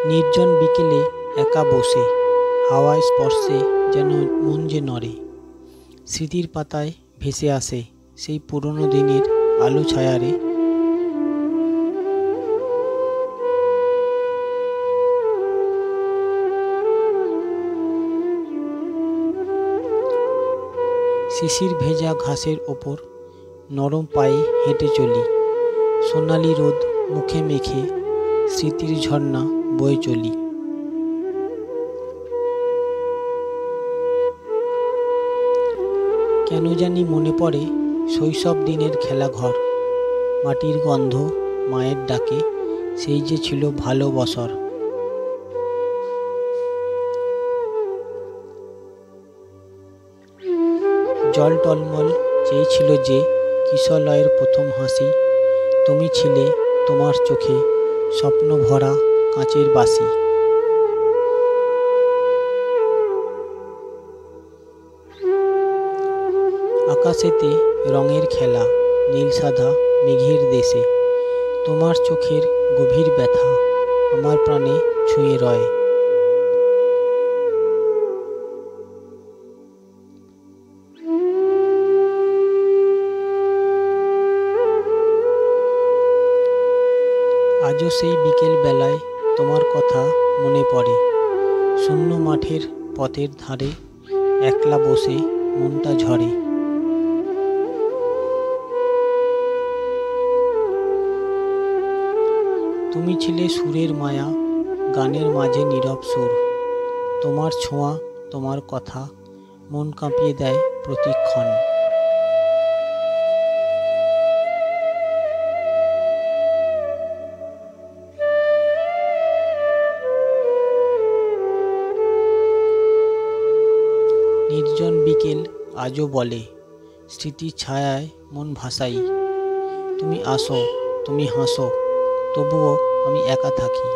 নির্জন বিকেলে একা বসে, হাওয়ায় স্পর্শে যেন মন যে নড়ে। স্মৃতির পাতায় ভেসে আসে সেই পুরনো দিনের আলো ছায়ারে। শিশির ভেজা ঘাসের ওপর নরম পায়ে হেঁটে চলি, সোনালি রোদ মুখে মেখে স্মৃতির ঝর্ণা বয়ে চলি। কেন জানি মনে পড়ে শৈশব দিনের খেলাঘর, মাটির গন্ধ, মায়ের ডাকে, সেই যে ছিল ভালোবাসার। জল টলমল চেয়েছিল যে কিশলয়ের প্রথম হাসি, তুমি ছিলে তোমার চোখে স্বপ্ন ভরা কাঁচের বাসি। আকাশেতে রঙের খেলা, নীল সাদা মেঘের দেশে, তোমার চোখের গভীর ব্যথা আমার প্রাণে ছুঁয়ে রয়। আজও সেই বিকেল বেলায় তোমার কথা মনে পড়ে, শূন্য মাঠের পথের ধারে একলা বসে মনটা ঝরে। তুমি ছিলে সুরের মায়া, গানের মাঝে নীরব সুর, তোমার ছোঁয়া, তোমার কথা মন কাঁপিয়ে দেয় প্রতিক্ষণ। নির্জন বিকেল আজও বলে, স্মৃতির ছায়ায় মন ভাসাই, তুমি আসো, তুমি হাসো, তবুও আমি একা থাকি।